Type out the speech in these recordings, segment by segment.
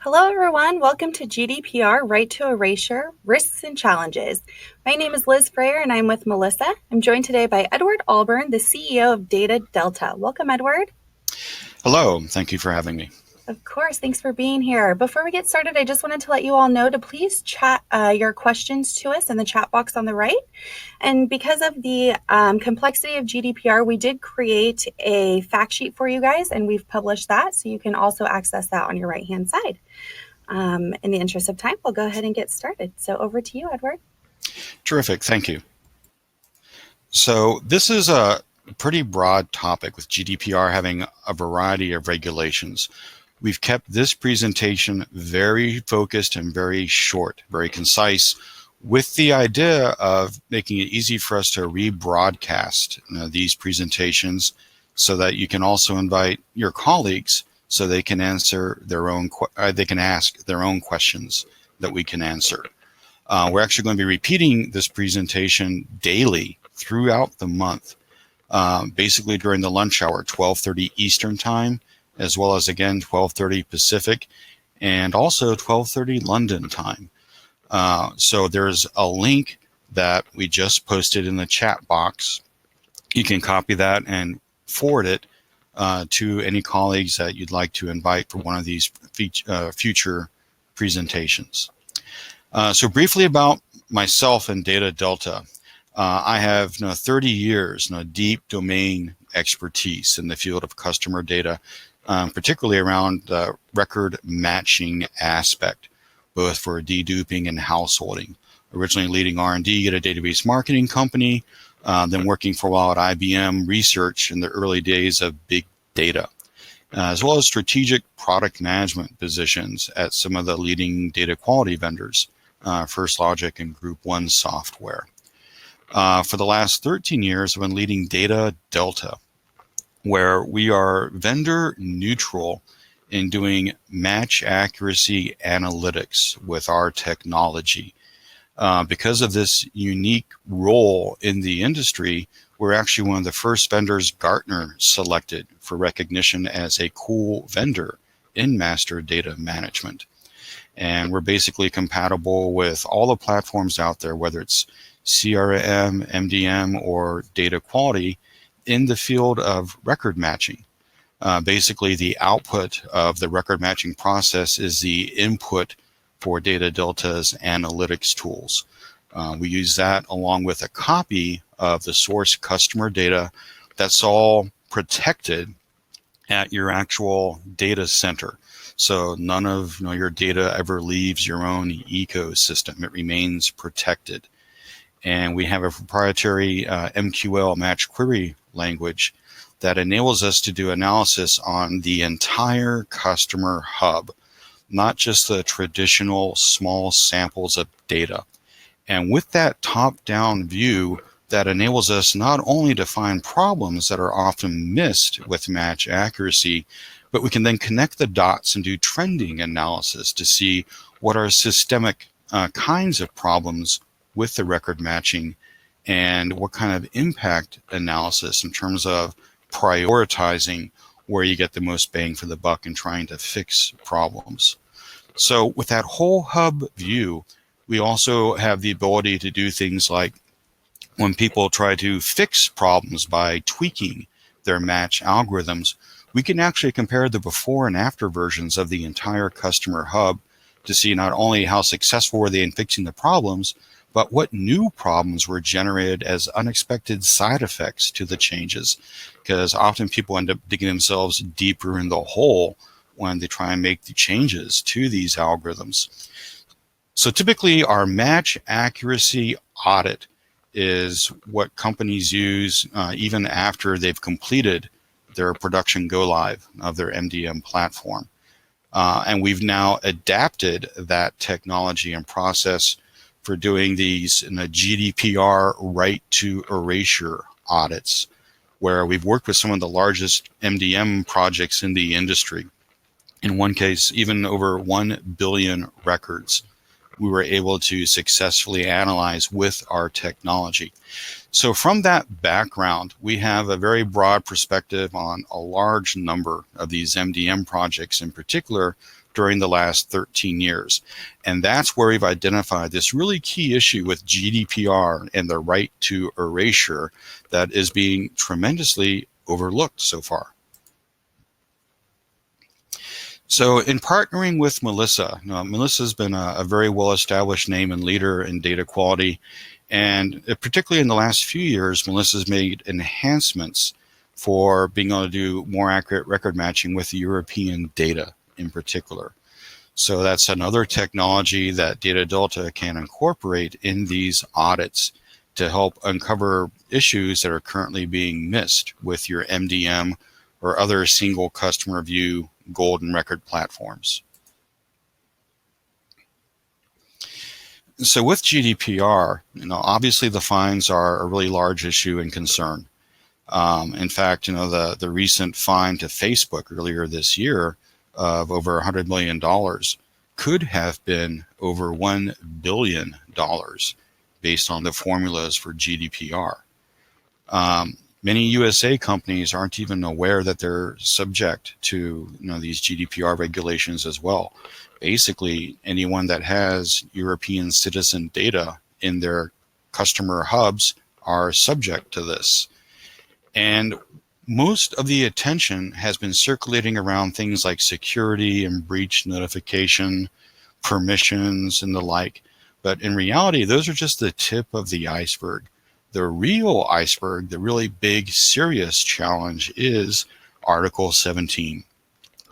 Hello, everyone. Welcome to GDPR, Right to Erasure, Risks and Challenges. My name is Liz Freyer, and I'm with Melissa. I'm joined today by Edward Alburn, the CEO of Data Delta. Welcome, Edward. Hello, thank you for having me. Of course, thanks for being here. Before we get started, I just wanted to let you all know to please chat your questions to us in the chat box on the right. And because of the complexity of GDPR, we did create a fact sheet for you guys, and we've published that, so you can also access that on your right-hand side. In the interest of time, we'll go ahead and get started. So over to you, Edward. Terrific, thank you. So this is a pretty broad topic with GDPR having a variety of regulations. We've kept this presentation very focused and very short, very concise, with the idea of making it easy for us to rebroadcast these presentations so that you can also invite your colleagues so they can answer their own, they can ask their own questions that we can answer. We're actually going to be repeating this presentation daily throughout the month, basically during the lunch hour, 12:30 Eastern Time, as well as, again, 12:30 Pacific, and also 12:30 London time. So there's a link that we just posted in the chat box. You can copy that and forward it to any colleagues that you'd like to invite for one of these future presentations. So briefly about myself and Data Delta. I have 30 years deep domain expertise in the field of customer data, particularly around the record matching aspect, both for deduping and householding. Originally leading R&D at a database marketing company, then working for a while at IBM Research in the early days of big data, as well as strategic product management positions at some of the leading data quality vendors, First Logic and Group 1 Software. For the last 13 years, I've been leading Data Delta, where we are vendor neutral in doing match accuracy analytics with our technology. Because of this unique role in the industry, we're actually one of the first vendors Gartner selected for recognition as a cool vendor in master data management. And we're basically compatible with all the platforms out there, whether it's CRM, MDM, or data quality in the field of record matching. Basically, the output of the record matching process is the input for Data Delta's analytics tools. We use that along with a copy of the source customer data that's all protected at your actual data center. So none of your data ever leaves your own ecosystem. It remains protected. And we have a proprietary MQL match query language that enables us to do analysis on the entire customer hub, not just the traditional small samples of data. And with that top-down view, that enables us not only to find problems that are often missed with match accuracy, but we can then connect the dots and do trending analysis to see what are systemic kinds of problems with the record matching and what kind of impact analysis in terms of prioritizing where you get the most bang for the buck and trying to fix problems. So with that whole hub view, we also have the ability to do things like when people try to fix problems by tweaking their match algorithms, we can actually compare the before and after versions of the entire customer hub to see not only how successful were they in fixing the problems, but what new problems were generated as unexpected side effects to the changes, because often people end up digging themselves deeper in the hole when they try and make the changes to these algorithms. So typically our match accuracy audit is what companies use even after they've completed their production go-live of their MDM platform. And we've now adapted that technology and process for doing these in a GDPR right to erasure audits, where we've worked with some of the largest MDM projects in the industry. In one case, even over 1 billion records we were able to successfully analyze with our technology. So from that background, we have a very broad perspective on a large number of these MDM projects, in particular during the last 13 years. And that's where we've identified this really key issue with GDPR and the right to erasure that is being tremendously overlooked so far. So in partnering with Melissa, Melissa's been a very well-established name and leader in data quality. And particularly in the last few years, Melissa's made enhancements for being able to do more accurate record matching with European data in particular. So that's another technology that Data Delta can incorporate in these audits to help uncover issues that are currently being missed with your MDM or other single customer view golden record platforms. So with GDPR, obviously the fines are a really large issue and concern. In fact, the recent fine to Facebook earlier this year of over $100 million could have been over $1 billion based on the formulas for GDPR. Many USA companies aren't even aware that they're subject to these GDPR regulations as well. Basically, anyone that has European citizen data in their customer hubs are subject to this. And most of the attention has been circulating around things like security and breach notification, permissions, and the like. But in reality, those are just the tip of the iceberg. The real iceberg, the really big, serious challenge is Article 17,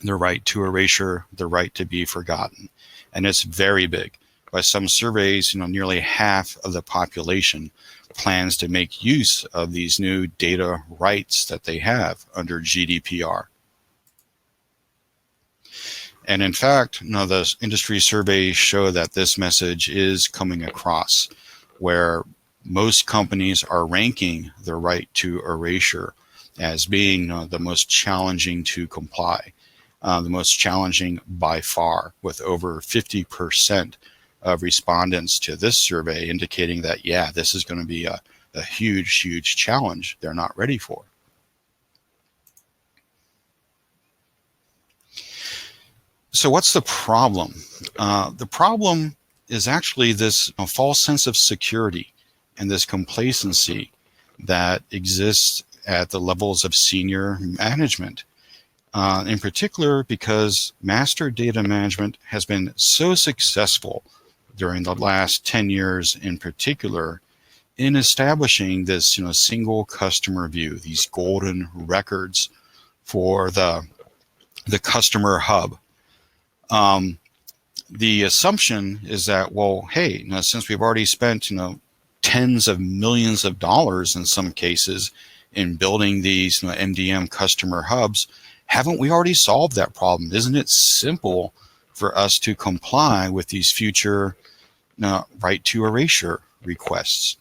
the right to erasure, the right to be forgotten. And it's very big. By some surveys, nearly half of the population plans to make use of these new data rights that they have under GDPR. And in fact, the industry surveys show that this message is coming across, where most companies are ranking the right to erasure as being the most challenging to comply, the most challenging by far, with over 50% of respondents to this survey indicating that, yeah, this is going to be a huge, huge challenge they're not ready for. So what's the problem? The problem is actually this false sense of security and this complacency that exists at the levels of senior management. In particular, because master data management has been so successful during the last 10 years in particular in establishing this single customer view, these golden records for the customer hub. The assumption is that, well, hey, since we've already spent tens of millions of dollars in some cases in building these MDM customer hubs, haven't we already solved that problem? Isn't it simple for us to comply with these future right to erasure requests?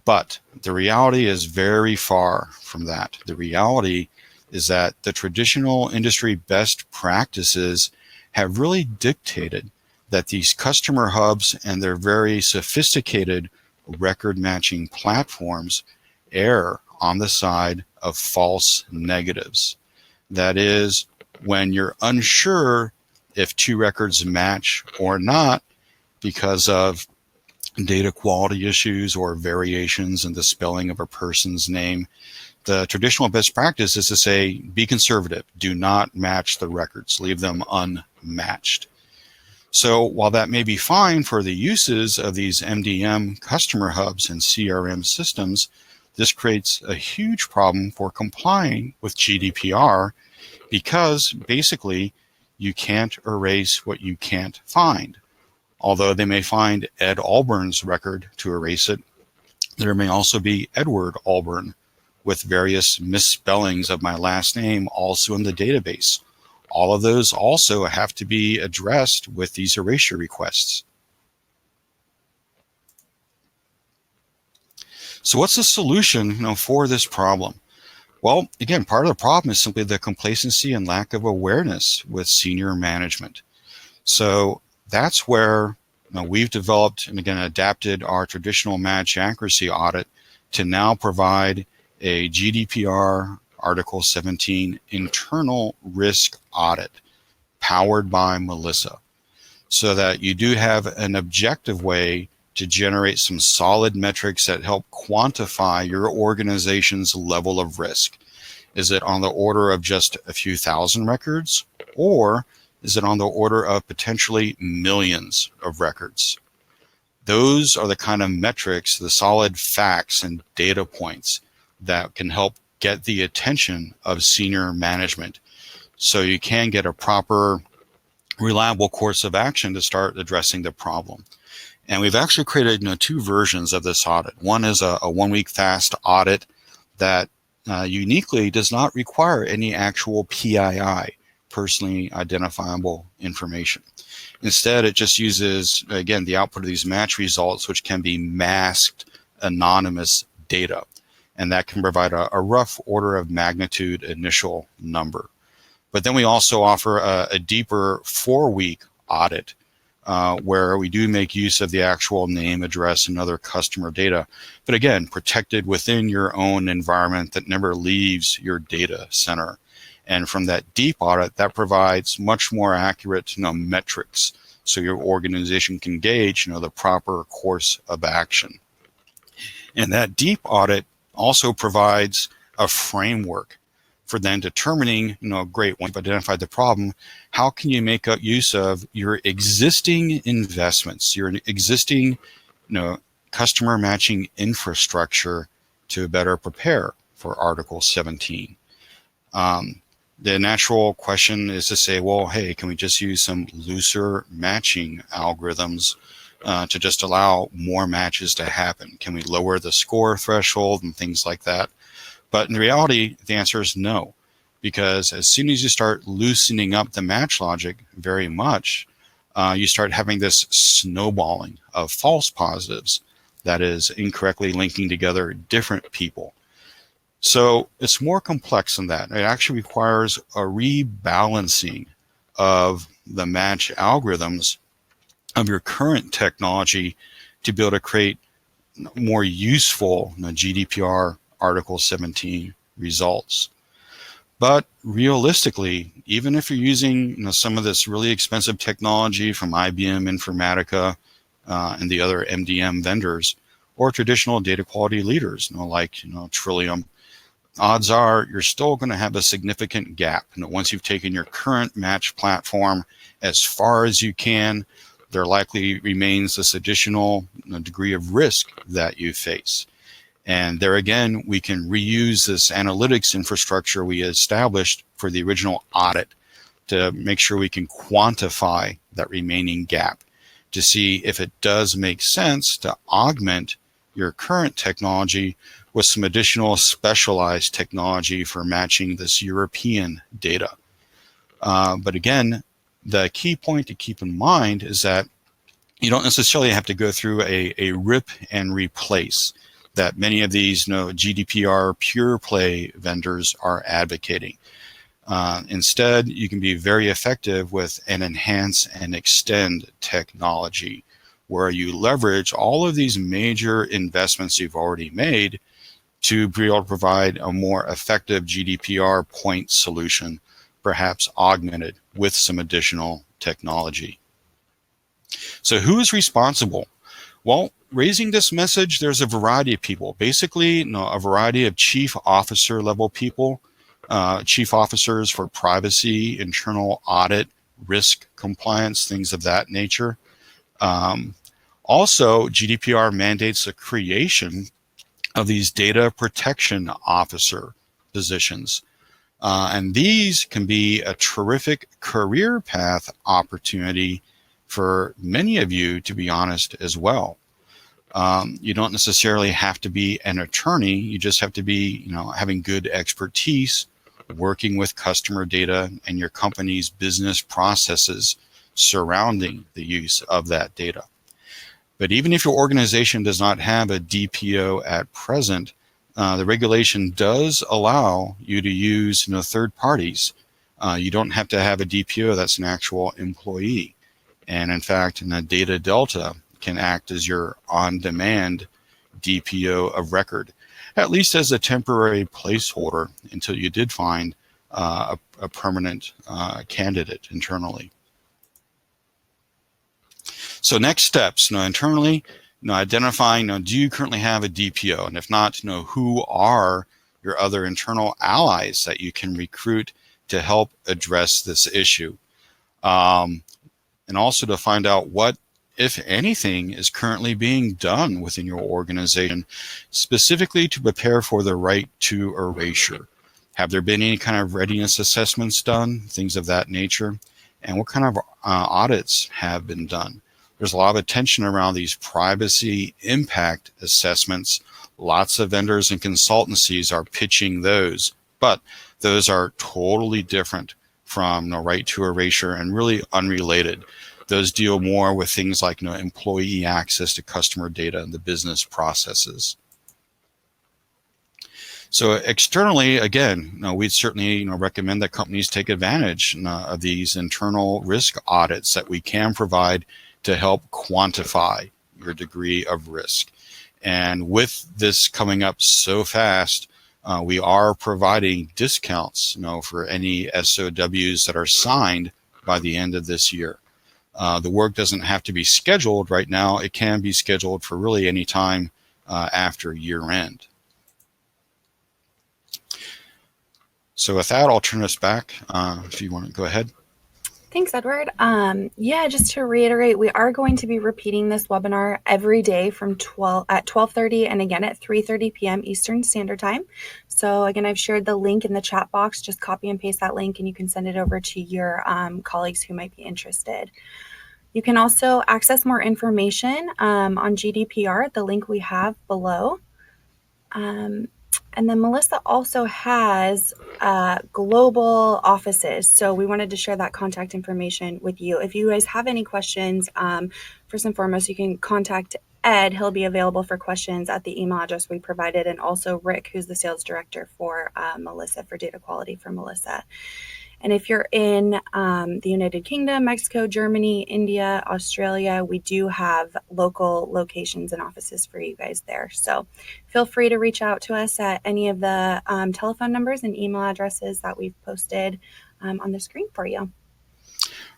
But the reality is very far from that. The reality is that the traditional industry best practices have really dictated that these customer hubs and their very sophisticated record matching platforms err on the side of false negatives. That is, when you're unsure if two records match or not because of data quality issues or variations in the spelling of a person's name, the traditional best practice is to say, be conservative, do not match the records, leave them unmatched. So while that may be fine for the uses of these MDM customer hubs and CRM systems, this creates a huge problem for complying with GDPR because basically you can't erase what you can't find. Although they may find Ed Alburn's record to erase it, there may also be Edward Alburn with various misspellings of my last name also in the database. All of those also have to be addressed with these erasure requests. So what's the solution for this problem? Well, again, part of the problem is simply the complacency and lack of awareness with senior management. So that's where we've developed and again adapted our traditional match accuracy audit to now provide a GDPR Article 17 internal risk audit powered by Melissa, so that you do have an objective way to generate some solid metrics that help quantify your organization's level of risk. Is it on the order of just a few thousand records, or is it on the order of potentially millions of records? Those are the kind of metrics, the solid facts and data points that can help get the attention of senior management, so you can get a proper, reliable course of action to start addressing the problem. And we've actually created two versions of this audit. One is a 1 week fast audit that uniquely does not require any actual PII, personally identifiable information. Instead, it just uses, again, the output of these match results, which can be masked anonymous data. And that can provide a rough order of magnitude initial number. But then we also offer a deeper 4-week audit where we do make use of the actual name, address, and other customer data. But again, protected within your own environment that never leaves your data center. And from that deep audit, that provides much more accurate metrics, so your organization can gauge the proper course of action. And that deep audit also provides a framework for then determining, great, once you've identified the problem, how can you make use of your existing investments, your existing, customer matching infrastructure to better prepare for Article 17. The natural question is to say, well, hey, can we just use some looser matching algorithms to just allow more matches to happen? Can we lower the score threshold and things like that? But in reality, the answer is no, because as soon as you start loosening up the match logic very much, you start having this snowballing of false positives that is incorrectly linking together different people. So it's more complex than that. It actually requires a rebalancing of the match algorithms of your current technology to be able to create more useful GDPR Article 17 results. But realistically, even if you're using some of this really expensive technology from IBM Informatica and the other MDM vendors, or traditional data quality leaders like Trillium, odds are you're still going to have a significant gap. Once you've taken your current match platform as far as you can, there likely remains this additional degree of risk that you face. And there again, we can reuse this analytics infrastructure we established for the original audit to make sure we can quantify that remaining gap to see if it does make sense to augment your current technology with some additional specialized technology for matching this European data. But again, the key point to keep in mind is that you don't necessarily have to go through a rip and replace that many of these GDPR pure play vendors are advocating. Instead, you can be very effective with an enhance and extend technology, where you leverage all of these major investments you've already made to be able to provide a more effective GDPR point solution, perhaps augmented with some additional technology. So who is responsible? Well, raising this message, there's a variety of people. Basically, a variety of chief officer level people, chief officers for privacy, internal audit, risk compliance, things of that nature. Also, GDPR mandates the creation of these data protection officer positions. And these can be a terrific career path opportunity for many of you, to be honest, as well. You don't necessarily have to be an attorney. You just have to be, having good expertise, working with customer data and your company's business processes surrounding the use of that data. But even if your organization does not have a DPO at present, the regulation does allow you to use third parties. You don't have to have a DPO that's an actual employee. And in fact, Data Delta can act as your on-demand DPO of record, at least as a temporary placeholder until you did find a permanent candidate internally. So next steps, internally, identifying, do you currently have a DPO? And if not, who are your other internal allies that you can recruit to help address this issue? And also to find out what, if anything, is currently being done within your organization, specifically to prepare for the right to erasure. Have there been any kind of readiness assessments done, things of that nature? And what kind of audits have been done? There's a lot of attention around these privacy impact assessments. Lots of vendors and consultancies are pitching those, but those are totally different from right to erasure and really unrelated. Those deal more with things like employee access to customer data and the business processes. So externally, again, we'd certainly recommend that companies take advantage of these internal risk audits that we can provide to help quantify your degree of risk. And with this coming up so fast, we are providing discounts, for any SOWs that are signed by the end of this year. The work doesn't have to be scheduled right now. It can be scheduled for really any time after year end. So with that, I'll turn this back if you want to go ahead. Thanks, Edward. Yeah, just to reiterate, we are going to be repeating this webinar every day from 12:30 and again at 3:30 p.m. Eastern Standard Time. So again, I've shared the link in the chat box. Just copy and paste that link and you can send it over to your colleagues who might be interested. You can also access more information on GDPR at the link we have below. And then Melissa also has global offices. So we wanted to share that contact information with you. If you guys have any questions, first and foremost, you can contact Ed. He'll be available for questions at the email address we provided, and also Rick, who's the sales director for Melissa, for data quality for Melissa. And if you're in the United Kingdom, Mexico, Germany, India, Australia, we do have local locations and offices for you guys there. So feel free to reach out to us at any of the telephone numbers and email addresses that we've posted on the screen for you.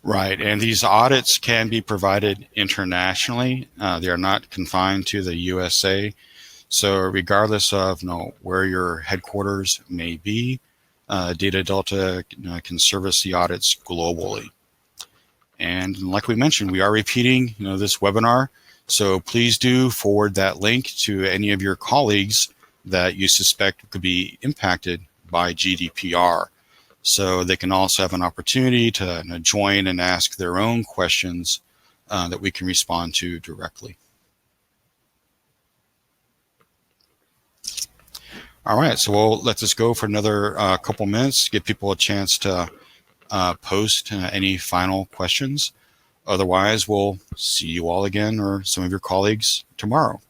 Right, and these audits can be provided internationally. They are not confined to the USA. So regardless of where your headquarters may be, Data Delta can service the audits globally. And like we mentioned, we are repeating this webinar, so please do forward that link to any of your colleagues that you suspect could be impacted by GDPR, so they can also have an opportunity to join and ask their own questions that we can respond to directly. All right, so we'll let this go for another couple minutes, give people a chance to post any final questions. Otherwise, we'll see you all again, or some of your colleagues, tomorrow.